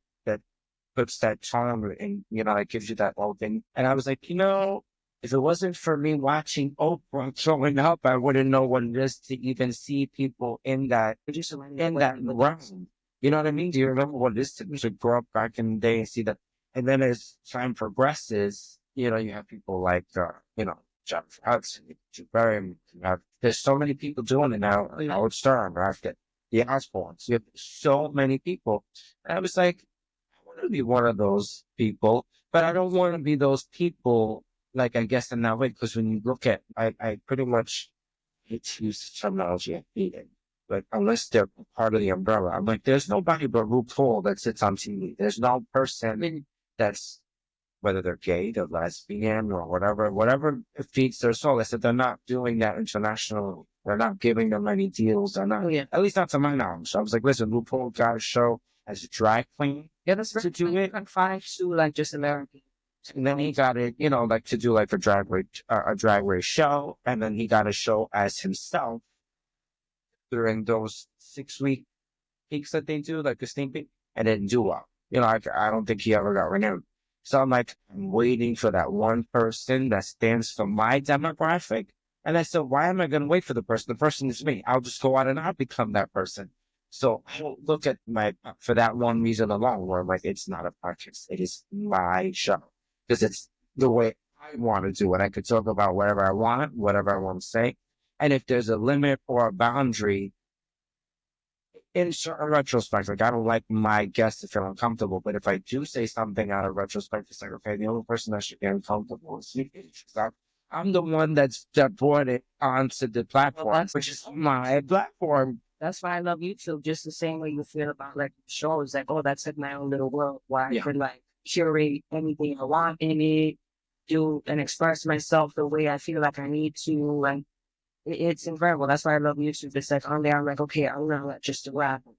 [SPEAKER 1] puts that charm and, like gives you that whole thing. And I was like, if it wasn't for me watching Oprah growing up, I wouldn't know what it is to even see people in that realm. You know what I mean? Do you remember what it is to grow up back in the day and see that? And then as time progresses, you have people like, John Hudson, Barry, there's so many people doing it now. Howard Stern, after the Osbournes, you have so many people. And I was like, I want to be one of those people, but I don't want to be those people, like, I guess in that way, because when you look at, I pretty much hate to use the terminology I hate it, but unless they're part of the umbrella, I'm like, there's nobody but RuPaul that sits on TV. There's no person that's, whether they're gay, they're lesbian, or whatever feeds their soul. I said they're not doing that internationally. They're not giving them any deals. They're not, at least not to my knowledge. So I was like, listen, RuPaul got a show as a drag queen.
[SPEAKER 2] Yeah, that's
[SPEAKER 1] to do it.
[SPEAKER 2] Confined to like just American.
[SPEAKER 1] And then he got it, like to do like a drag race show. And then he got a show as himself during those 6 week peaks that they do, like a sneak peek, and didn't do well. I don't think he ever got renewed. So I'm like, I'm waiting for that one person that stands for my demographic. And I said, why am I going to wait for the person? The person is me. I'll just go out and I'll become that person. So I don't look at for that one reason alone, where I'm like, it's not a podcast. It is my show. Because it's the way I want to do it. I could talk about whatever I want, whatever I want to say. And if there's a limit or a boundary, in certain retrospect, like I don't like my guests to feel uncomfortable, but if I do say something out of retrospect, it's like, okay, the only person that should be uncomfortable is me. I'm the one that brought it onto the platform, which is my platform.
[SPEAKER 2] That's why I love YouTube, just the same way you feel about like shows, like, oh, that's like my own little world where I could like curate anything I want in it, do and express myself the way I feel like I need to, and it's incredible. That's why I love YouTube. It's like on there, I'm like, okay, I'm not just a rapper.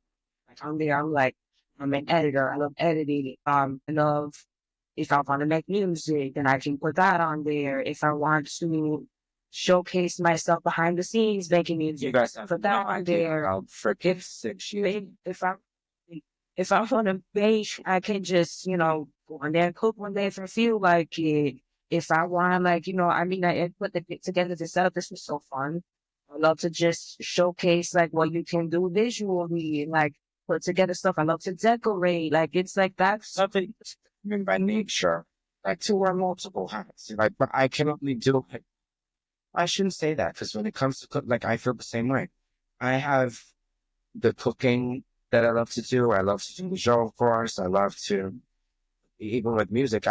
[SPEAKER 2] Like on there, I'm like, I'm an editor. I love editing. I love if I want to make music, then I can put that on there. If I want to showcase myself behind the scenes making music,
[SPEAKER 1] You guys
[SPEAKER 2] put that on there.
[SPEAKER 1] For if
[SPEAKER 2] if I want to bake, I can just go on there and cook one day if I feel like it. If I want, like, I put the bit together to set up. This was so fun. I love to just showcase, like, what you can do visually, like, put together stuff. I love to decorate. Like, it's like that's
[SPEAKER 1] something by nature, like to wear multiple hats. Like, but I can only do it. I shouldn't say that, because when it comes to cook, like, I feel the same way. I have the cooking that I love to do. I love to do the show, of course. I love to, even with music,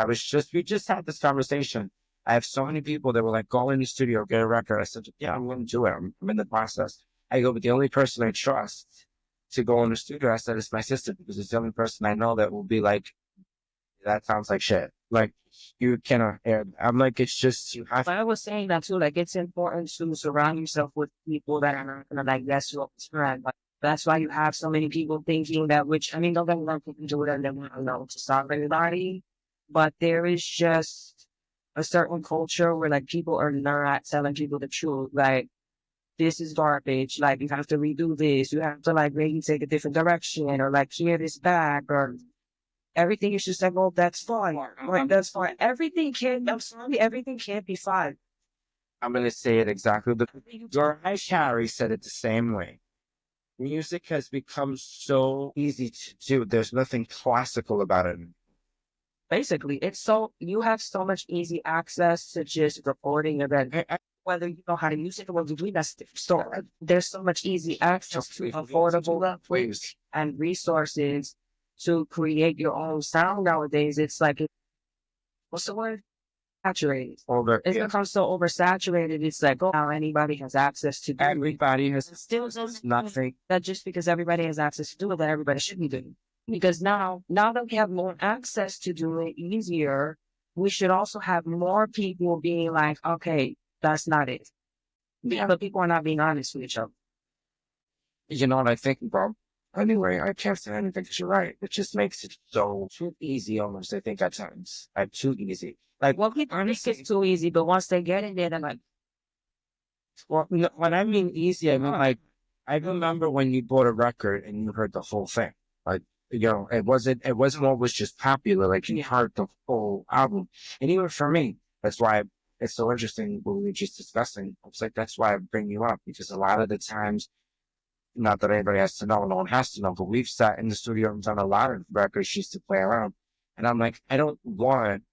[SPEAKER 1] we just had this conversation. I have so many people that were like, go in the studio, get a record. I said, yeah, I'm going to do it. I'm in the process. I go, but the only person I trust to go in the studio, I said, it's my sister, because it's the only person I know that will be like, that sounds like shit. Like, you cannot hear. I'm like, it's just, you have.
[SPEAKER 2] But I was saying that too. Like, it's important to surround yourself with people that are not gonna like mess you up. Right? Like, that's why you have so many people thinking that. Which I mean, don't get me wrong, people do it and they want to stop everybody. But there is just a certain culture where like people are not telling people the truth. Like, this is garbage. Like, you have to redo this. You have to like maybe take a different direction or like hear this back or. Everything is just like, oh, that's fine. Like, that's fine. I'm sorry, everything can't be fine.
[SPEAKER 1] I'm going to say it exactly. Mariah Carey said it the same way. Music has become so easy to do. There's nothing classical about it.
[SPEAKER 2] Basically, you have so much easy access to just recording event. Whether you know how to use it or whether you do, that's a different story. There's so much easy access to affordable ways and resources to create your own sound nowadays, it's like, what's the word? Saturated. It's become so oversaturated. It's like, oh, now anybody has access to do it.
[SPEAKER 1] Everybody has
[SPEAKER 2] It still doesn't
[SPEAKER 1] nothing.
[SPEAKER 2] that just because everybody has access to do it, that everybody should be doing. Because now that we have more access to do it easier, we should also have more people being like, okay, that's not it. Yeah, but people are not being honest with each other.
[SPEAKER 1] You know what I think, bro? Anyway, I can't say anything because you're right. It just makes it so too easy almost, I think, at times. Like, too easy. Like,
[SPEAKER 2] Well, people think
[SPEAKER 1] honestly,
[SPEAKER 2] it's too easy, but once they get in there, they're like,
[SPEAKER 1] well, no, when I mean easy, I mean, like, I remember when you bought a record and you heard the whole thing. Like, you know, it wasn't always just popular. Like, you heard the whole album. And even for me, that's why it's so interesting what we were just discussing. It's like, that's why I bring you up, because a lot of the times, not that anybody has to know, no one has to know, but we've sat in the studio and done a lot of records just to play around. And I'm like, I don't want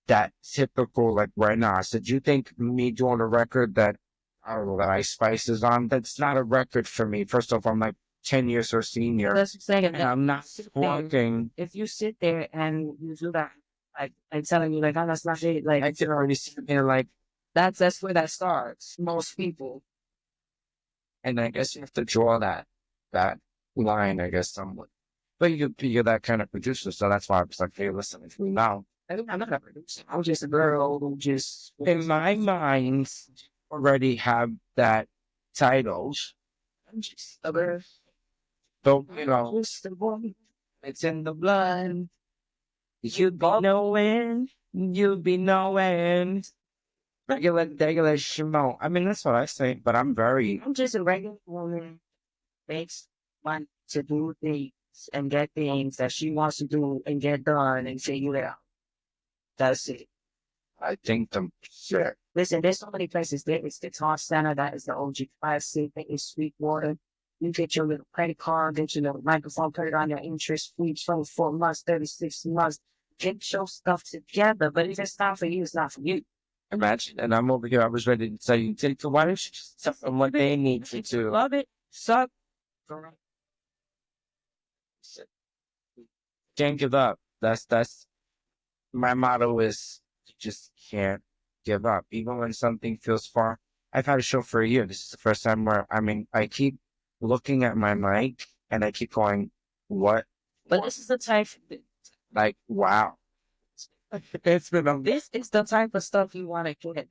[SPEAKER 1] that typical, like right now. I said, you think me doing a record that, I don't know, that Ice Spice is on, that's not a record for me. First off, I'm like 10 years her senior.
[SPEAKER 2] that's saying
[SPEAKER 1] And I'm not working.
[SPEAKER 2] if you sit there and you do that, like, and telling you, like, oh, that's not it, like,
[SPEAKER 1] I can already see there, like,
[SPEAKER 2] that's where that starts. Most people.
[SPEAKER 1] and I guess you have to draw that line, I guess, somewhat. But you're that kind of producer, so that's why I was like, hey, listen, if we now,
[SPEAKER 2] I'm not a producer. I'm just a girl who just,
[SPEAKER 1] in my mind, already have that title.
[SPEAKER 2] I'm just a girl.
[SPEAKER 1] So, you know,
[SPEAKER 2] Just a boy. It's in the blood. You'd be knowing.
[SPEAKER 1] regular Shimo. I mean, that's what I say, but I'm very,
[SPEAKER 2] I'm just a regular woman makes want to do things and get things that she wants to do and get done and figure it out. That's it.
[SPEAKER 1] I think sure.
[SPEAKER 2] Listen, there's so many places. There is the Guitar Center, that is the OG Classic, there is Sweetwater. You get your little credit card, get your little microphone, put it on your interest free 24 months, 36 months. Get your stuff together. But if it's not for you, it's not for you.
[SPEAKER 1] Imagine, and I'm over here, I was ready to tell you, so why don't you just tell them what they need you to?
[SPEAKER 2] Love it. Suck.
[SPEAKER 1] Can't give up. That's my motto is you just can't give up. Even when something feels far. I've had a show for a year. This is the first time where, I mean, I keep looking at my mic and I keep going, what?
[SPEAKER 2] But this is the type,
[SPEAKER 1] Like, wow. It's been a,
[SPEAKER 2] this is the type of stuff you want to get.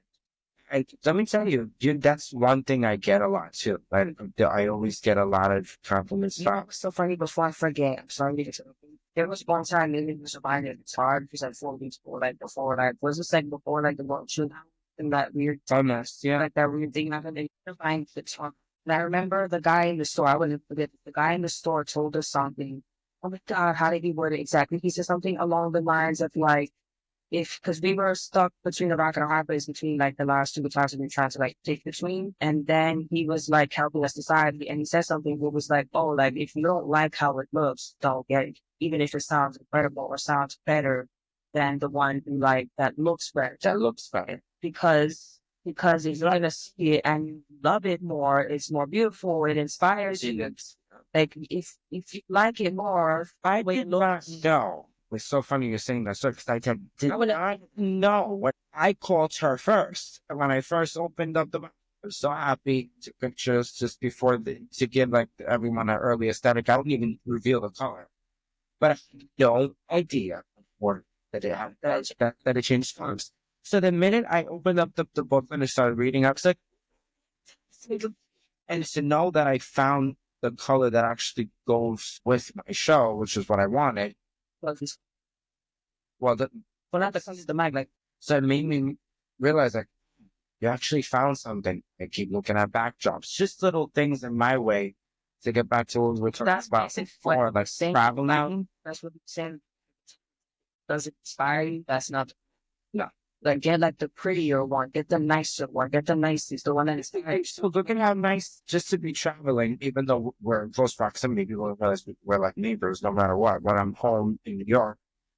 [SPEAKER 1] let me tell you, that's one thing I get a lot too. Like, I always get a lot of compliments.
[SPEAKER 2] You know, it's so funny, before I forget, I'm sorry to interrupt you. There was one time maybe it was about it. It's hard because like 4 weeks before, like before, like was this like before like the world shootout and that weird
[SPEAKER 1] Honest, yeah.
[SPEAKER 2] like that weird thing happened. They couldn't find the song. And I remember the guy in the store. I wouldn't forget. The guy in the store told us something. Oh my god, how did he word it exactly? He said something along the lines of like, because we were stuck between a rock and a hard place between like the last two guitars we've been trying to like take between. And then he was like helping us decide. And he said something that was like, oh, like if you don't like how it looks, don't get it. Even if it sounds incredible or sounds better than the one you like that looks better. That looks better. Because if you're gonna see it and you love it more, it's more beautiful, it inspires you. Like if you like it more,
[SPEAKER 1] I did not know. It's so funny you're saying that, sir, because I did not know when I called her first. And when I first opened up I was so happy to pictures just before to give like everyone an early aesthetic. I wouldn't even reveal the color. But I had no idea or that it had that it changed colors. So the minute I opened up the book and I started reading, I was like, and to know that I found the color that actually goes with my show, which is what I wanted. Well,
[SPEAKER 2] not the color of the mag, like
[SPEAKER 1] so it made me realize like you actually found something. I keep looking at backdrops, just little things in my way to get back to what we were talking about before, like traveling.
[SPEAKER 2] That's what I'm saying. Does it inspire you? That's not. No. Like get like the prettier one, get the nicer one, get the nicest, the one that is.
[SPEAKER 1] So look at how nice just to be traveling, even though we're in close proximity, people realize we're like neighbors no matter what. When I'm home in New York,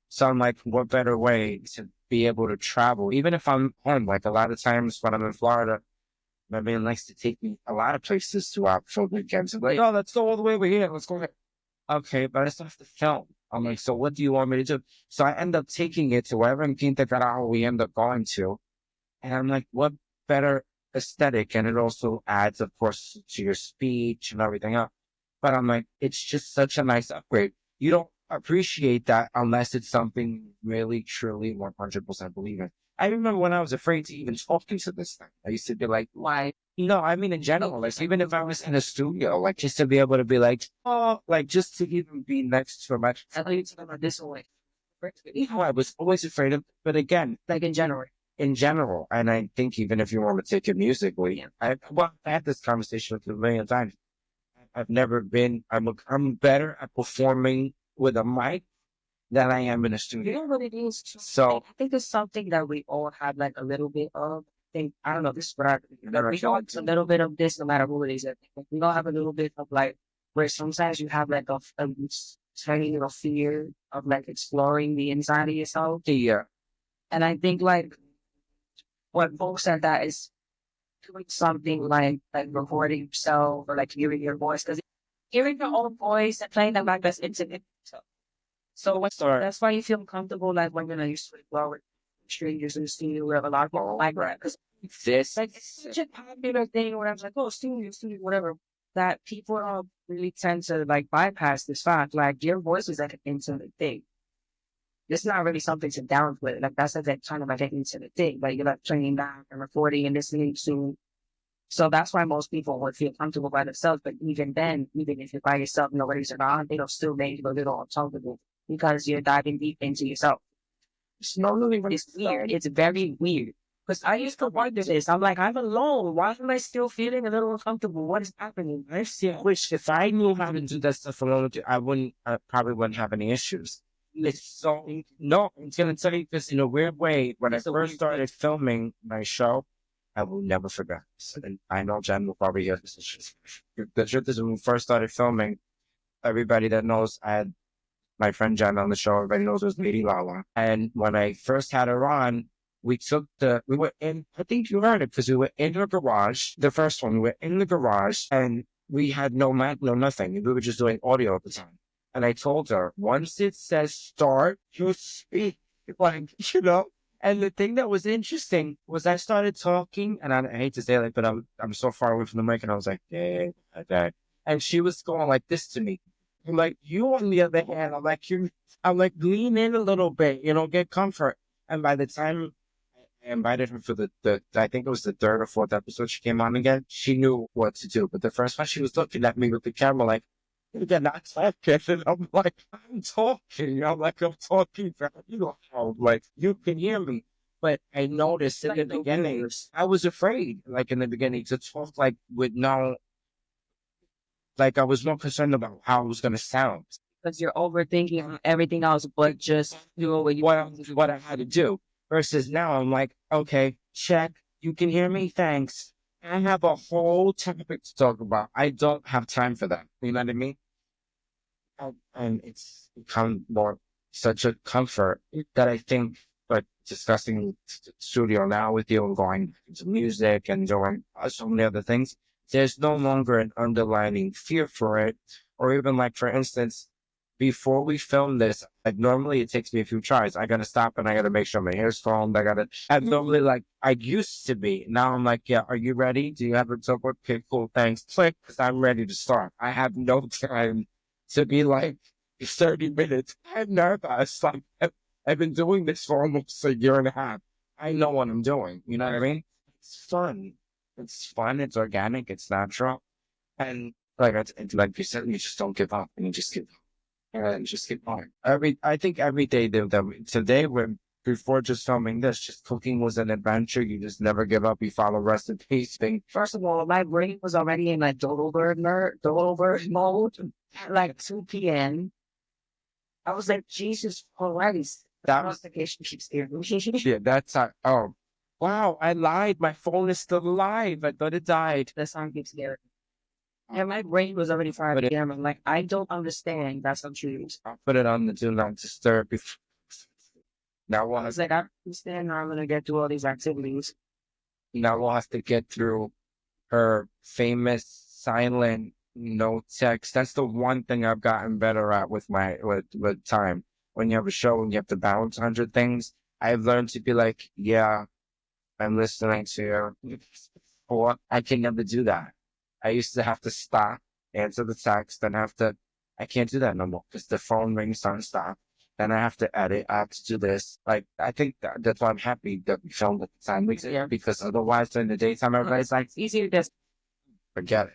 [SPEAKER 1] so I'm like, what better way to be able to travel? Even if I'm home, like a lot of times when I'm in Florida, my man likes to take me a lot of places throughout for weekends. I'm like, oh, let's go all the way over here. Let's go. Okay, but I still have to film. I'm like, so what do you want me to do? So I end up taking it to wherever in Quinta Carajo we end up going to. And I'm like, what better aesthetic? And it also adds, of course, to your speech and everything else. But I'm like, it's just such a nice upgrade. You don't appreciate that unless it's something really, truly 100% believe in. I remember when I was afraid to even talk to this thing. I used to be like, why? No, I mean in general, like even if I was in a studio, like just to be able to be like, oh, like just to even be next to my, I thought you talking about this way. You know, I was always afraid of, but again, like in general, and I think even if you want to take it musically, well, I had this conversation with you a million times. I've never been. I'm better at performing with a mic than I am in a
[SPEAKER 2] You
[SPEAKER 1] studio.
[SPEAKER 2] know what it is?
[SPEAKER 1] So
[SPEAKER 2] I think it's something that we all have like a little bit of. I don't know, this is what I think. Like, we all have a little bit of this no matter who it is. I think. Like, we all have a little bit of like, where sometimes you have like a tiny little fear of like exploring the inside of yourself.
[SPEAKER 1] yeah,
[SPEAKER 2] And I think like what folks said that is doing something like recording yourself or like hearing your voice. Because hearing your own voice and playing that back, that's intimate. That's why you feel comfortable, like when you're used to explore with strangers in the studio. We have a lot of people like that because
[SPEAKER 1] this
[SPEAKER 2] like it's such a popular thing where I'm like, oh, studio, whatever. That people don't really tend to like bypass this fact. Like your voice is like an intimate thing. It's not really something to downplay. Like that's like kind of like an intimate thing. Like you're like playing back and recording and listening to. So that's why most people would feel comfortable by themselves. But even then, even if you're by yourself, nobody's around, it'll still make you a little uncomfortable because you're diving deep into yourself. It's weird. It's very weird. Because I used to wonder this. I'm like, I'm alone. Why am I still feeling a little uncomfortable? What is happening?
[SPEAKER 1] I still wish if I knew how to do that stuff alone, I probably wouldn't have any issues. It's so, no, I'm going to tell you this in a weird way. When I first started filming my show, I will never forget this. And I know Jen will probably hear this. The truth is, when we first started filming, everybody that knows, I had my friend Jen on the show, everybody knows it was Lady Lala. And when I first had her on, we were in, I think you heard it because we were in the garage, the first one, we were in the garage and we had no mic, no nothing. We were just doing audio at the time. And I told her, once it says start, you speak. Like, you know? And the thing that was interesting was I started talking, and I hate to say it, but I'm so far away from the mic, and I was like, yeah, okay. And she was going like this to me. I'm like, you on the other hand, I'm like, lean in a little bit, get comfort. And by the time I invited her for I think it was the third or fourth episode she came on again, she knew what to do. But the first one, she was looking at me with the camera like, you're not talking. And I'm like, I'm talking. I'm talking. Like, you can hear me. But I noticed in the beginning, I was afraid, like in the beginning, to talk like with no, like I was more concerned about how it was going to sound.
[SPEAKER 2] Because you're overthinking everything else, but just do
[SPEAKER 1] what I had to do. Versus now, I'm like, okay, check. You can hear me. Thanks. I have a whole topic to talk about. I don't have time for that. You know what I mean? And it's become more such a comfort that I think, like discussing studio now with you and going to music and doing so many other things, there's no longer an underlying fear for it. Or even like, for instance, before we film this, like normally it takes me a few tries. I gotta stop and I gotta make sure my hair's combed. I'm normally like, I used to be. Now I'm like, yeah, are you ready? Do you have a talk? Okay, cool, thanks. Click, because I'm ready to start. I have no time to be like 30 minutes. I'm nervous. Like, I've been doing this for almost a year and a half. I know what I'm doing. You know what I mean? It's fun. It's fun. It's organic. It's natural. And like you said, you just don't give up and you just keep and just keep going. I think every day today when before just filming this, just cooking was an adventure. You just never give up. You follow recipes. Thing.
[SPEAKER 2] First of all, my brain was already in like total bird mode at like 2 p.m. I was like, Jesus Christ.
[SPEAKER 1] That was
[SPEAKER 2] Notification keeps scaring me.
[SPEAKER 1] yeah. Oh wow! I lied. My phone is still alive. I thought it died.
[SPEAKER 2] The song keeps scaring me. And my brain was already 5 p.m. I'm like, I don't understand. That's not true.
[SPEAKER 1] I'll put it on the do not disturb. Now
[SPEAKER 2] I was like, I understand how I'm gonna get through all these activities.
[SPEAKER 1] Now we'll have to get through her famous silent no text. That's the one thing I've gotten better at with with time. When you have a show and you have to balance 100 things, I've learned to be like, yeah, I'm listening to you. Or I can never do that. I used to have to stop, answer the text, then have to, I can't do that no more because the phone rings nonstop. Then I have to edit. I have to do this. Like, I think that's why I'm happy that we filmed at the time we did, because otherwise during the daytime, everybody's like, it's easier to just forget it.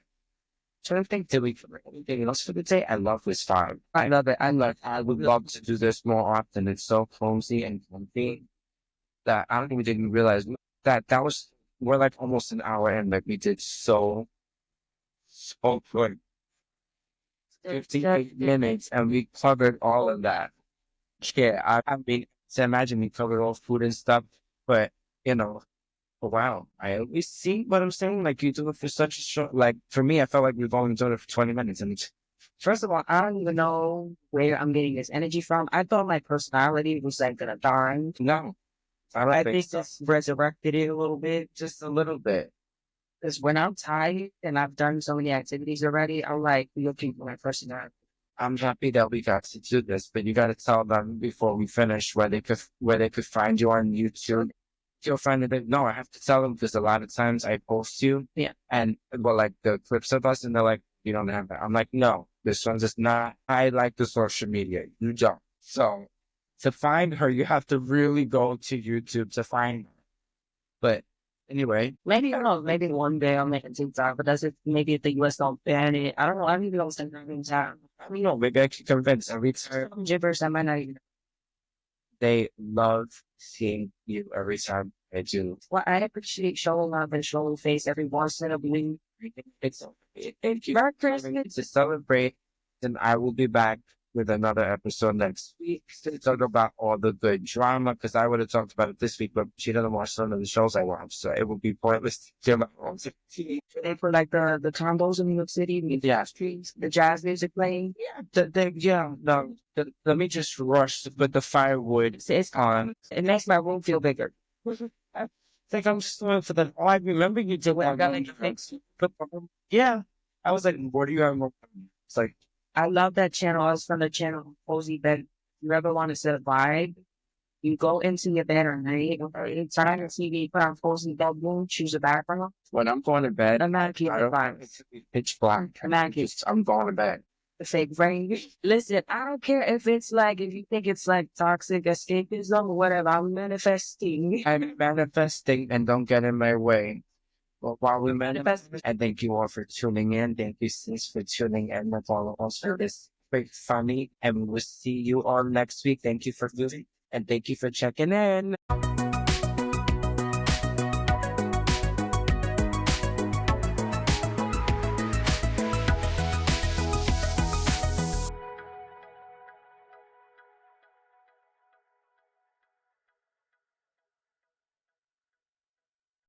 [SPEAKER 1] So I think that we cover anything else for the day. I love this time. I love it. I would love to do this more often. It's so cozy and comfy that I don't even didn't realize that was, we're like almost an hour in. Like we did so good. 58 minutes and we covered all of that. Yeah, I mean, so imagine we covered all food and stuff, but you know, wow, I always see what I'm saying. Like you do it for such a short, like for me, I felt like we've only done it for 20 minutes. And
[SPEAKER 2] First of all, I don't even know where I'm getting this energy from. I thought my personality was like gonna die.
[SPEAKER 1] no, I don't
[SPEAKER 2] I
[SPEAKER 1] think
[SPEAKER 2] think
[SPEAKER 1] so.
[SPEAKER 2] this resurrected it a little bit.
[SPEAKER 1] Just a little bit.
[SPEAKER 2] Because when I'm tired and I've done so many activities already, I'm like looking for my personality.
[SPEAKER 1] I'm happy that we got to do this, but you got to tell them before we finish where they could find you on YouTube. You'll find that no, I have to tell them because a lot of times I post you,
[SPEAKER 2] Yeah.
[SPEAKER 1] and well, like the clips of us, and they're like, you don't have that. I'm like, no, this one's just not. I like the social media. You don't. So to find her, you have to really go to YouTube to find her. But anyway,
[SPEAKER 2] Maybe, I don't know, maybe one day I'll make a TikTok, but that's it. Maybe if the US don't ban it. I don't know. I don't even know what's in town.
[SPEAKER 1] I don't know. Maybe I can convince every time.
[SPEAKER 2] Some gibberish I might not even.
[SPEAKER 1] They love seeing you every time I do.
[SPEAKER 2] Well, I appreciate showing up and showing face every once in a blue.
[SPEAKER 1] It's thank you
[SPEAKER 2] Merry
[SPEAKER 1] for having me
[SPEAKER 2] Christmas.
[SPEAKER 1] to celebrate. And I will be back with another episode next week to talk about all the good drama because I would have talked about it this week, but she doesn't watch some of the shows I watch, so it would be pointless to give my own.
[SPEAKER 2] They put like the condos in New York City, the jazz trees, the jazz music playing.
[SPEAKER 1] Yeah, no. Let me just rush to put the firewood
[SPEAKER 2] It's
[SPEAKER 1] on.
[SPEAKER 2] it makes my room feel bigger.
[SPEAKER 1] I think I'm just doing for the. Oh, I remember you did
[SPEAKER 2] I
[SPEAKER 1] that.
[SPEAKER 2] got like fix.
[SPEAKER 1] Yeah, I was like, what do you have? It's like,
[SPEAKER 2] I love that channel. I was from the channel Cozy Bed. If you ever want to set a vibe, you go into your bed at night, turn on your TV, put on Cozy Bed Room, choose a background.
[SPEAKER 1] when I'm going to bed,
[SPEAKER 2] I'm not keeping
[SPEAKER 1] I don't want
[SPEAKER 2] vibes.
[SPEAKER 1] it to be pitch black.
[SPEAKER 2] I'm not keeping
[SPEAKER 1] I'm going to bed.
[SPEAKER 2] the fake brain. Listen, I don't care if it's like, if you think it's like toxic escapism or whatever, I'm manifesting.
[SPEAKER 1] I'm manifesting and don't get in my way. Well, while we manifest, and thank you all for tuning in. Thank you, sis, for tuning in with all of us for this great funny. And we'll see you all next week. Thank you for listening and thank you for checking in.